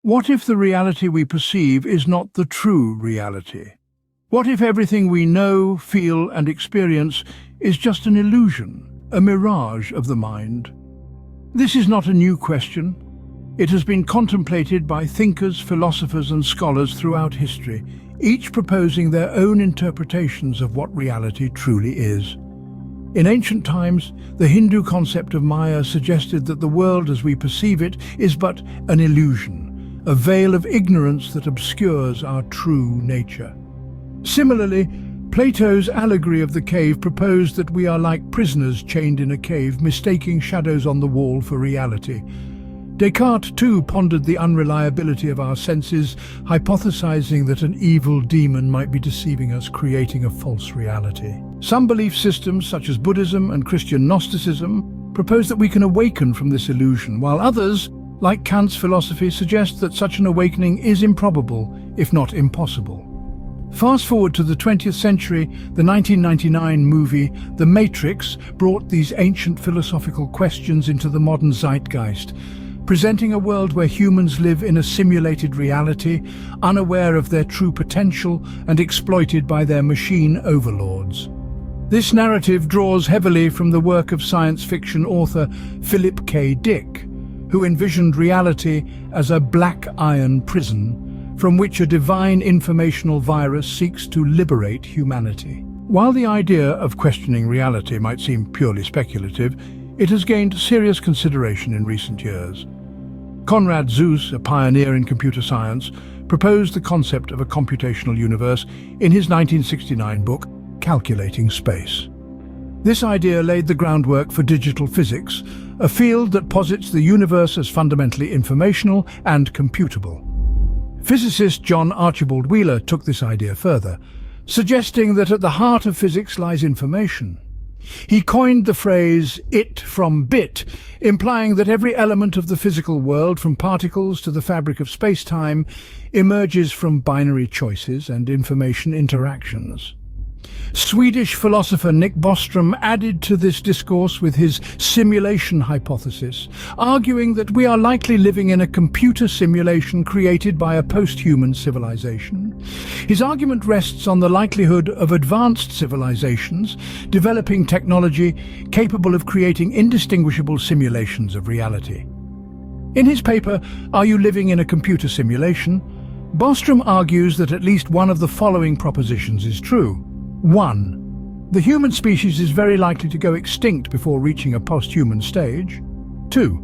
What if the reality we perceive is not the true reality? What if everything we know, feel, and experience is just an illusion, a mirage of the mind? This is not a new question. It has been contemplated by thinkers, philosophers, and scholars throughout history, each proposing their own interpretations of what reality truly is. In ancient times, the Hindu concept of Maya suggested that the world as we perceive it is but an illusion, a veil of ignorance that obscures our true nature. Similarly, Plato's allegory of the cave proposed that we are like prisoners chained in a cave, mistaking shadows on the wall for reality. Descartes, too, pondered the unreliability of our senses, hypothesizing that an evil demon might be deceiving us, creating a false reality. Some belief systems, such as Buddhism and Christian Gnosticism, propose that we can awaken from this illusion, while others, like Kant's philosophy, suggest that such an awakening is improbable, if not impossible. Fast forward to the 20th century, the 1999 movie The Matrix brought these ancient philosophical questions into the modern zeitgeist, presenting a world where humans live in a simulated reality, unaware of their true potential and exploited by their machine overlords. This narrative draws heavily from the work of science fiction author Philip K. Dick, who envisioned reality as a black iron prison from which a divine informational virus seeks to liberate humanity. While the idea of questioning reality might seem purely speculative, it has gained serious consideration in recent years. Konrad Zuse, a pioneer in computer science, proposed the concept of a computational universe in his 1969 book, Calculating Space. This idea laid the groundwork for digital physics, a field that posits the universe as fundamentally informational and computable. Physicist John Archibald Wheeler took this idea further, suggesting that at the heart of physics lies information. He coined the phrase "it from bit," implying that every element of the physical world, from particles to the fabric of space-time, emerges from binary choices and information interactions. Swedish philosopher Nick Bostrom added to this discourse with his simulation hypothesis, arguing that we are likely living in a computer simulation created by a post-human civilization. His argument rests on the likelihood of advanced civilizations developing technology capable of creating indistinguishable simulations of reality. In his paper, Are You Living in a Computer Simulation?, Bostrom argues that at least one of the following propositions is true. 1. The human species is very likely to go extinct before reaching a post-human stage. 2.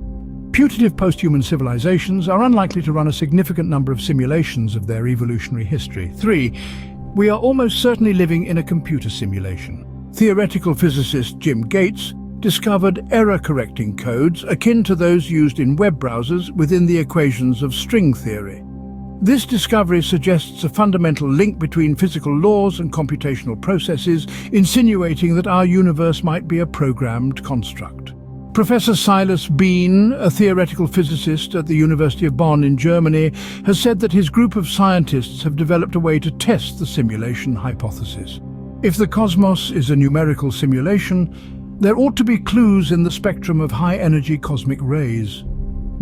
Putative post-human civilizations are unlikely to run a significant number of simulations of their evolutionary history. 3. We are almost certainly living in a computer simulation. Theoretical physicist Jim Gates discovered error-correcting codes akin to those used in web browsers within the equations of string theory. This discovery suggests a fundamental link between physical laws and computational processes, insinuating that our universe might be a programmed construct. Professor Silas Bean, a theoretical physicist at the University of Bonn in Germany, has said that his group of scientists have developed a way to test the simulation hypothesis. If the cosmos is a numerical simulation, there ought to be clues in the spectrum of high-energy cosmic rays.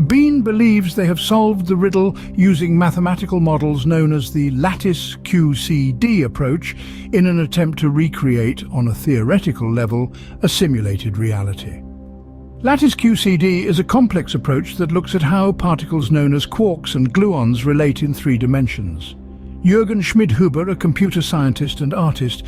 Bean believes they have solved the riddle using mathematical models known as the lattice QCD approach in an attempt to recreate, on a theoretical level, a simulated reality. Lattice QCD is a complex approach that looks at how particles known as quarks and gluons relate in 3 dimensions. Jürgen Schmidhuber, a computer scientist and artist,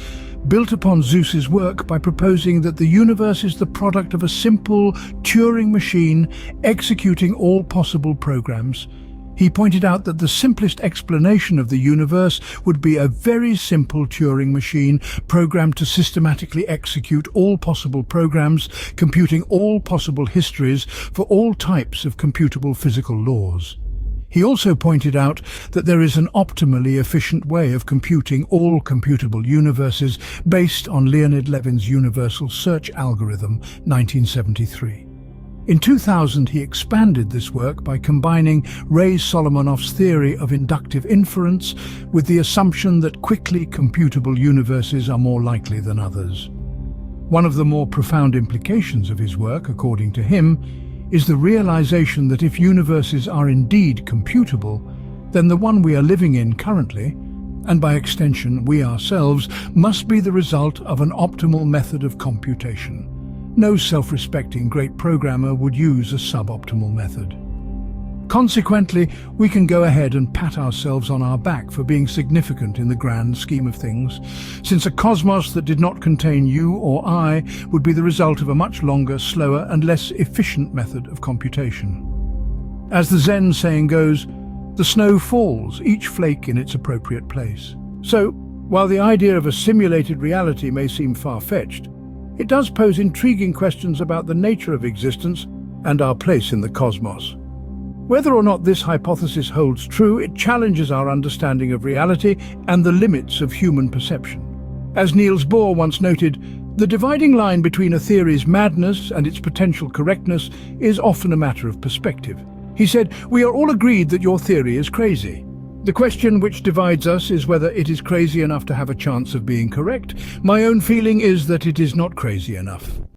built upon Zeuss's work by proposing that the universe is the product of a simple Turing machine executing all possible programs. He pointed out that the simplest explanation of the universe would be a very simple Turing machine programmed to systematically execute all possible programs, computing all possible histories for all types of computable physical laws. He also pointed out that there is an optimally efficient way of computing all computable universes based on Leonid Levin's universal search algorithm, 1973. In 2000, he expanded this work by combining Ray Solomonoff's theory of inductive inference with the assumption that quickly computable universes are more likely than others. One of the more profound implications of his work, according to him, is the realization that if universes are indeed computable, then the one we are living in currently, and by extension we ourselves, must be the result of an optimal method of computation. No self-respecting great programmer would use a suboptimal method. Consequently, we can go ahead and pat ourselves on our back for being significant in the grand scheme of things, since a cosmos that did not contain you or I would be the result of a much longer, slower and less efficient method of computation. As the Zen saying goes, the snow falls, each flake in its appropriate place. So, while the idea of a simulated reality may seem far-fetched, it does pose intriguing questions about the nature of existence and our place in the cosmos. Whether or not this hypothesis holds true, it challenges our understanding of reality and the limits of human perception. As Niels Bohr once noted, the dividing line between a theory's madness and its potential correctness is often a matter of perspective. He said, "We are all agreed that your theory is crazy. The question which divides us is whether it is crazy enough to have a chance of being correct. My own feeling is that it is not crazy enough."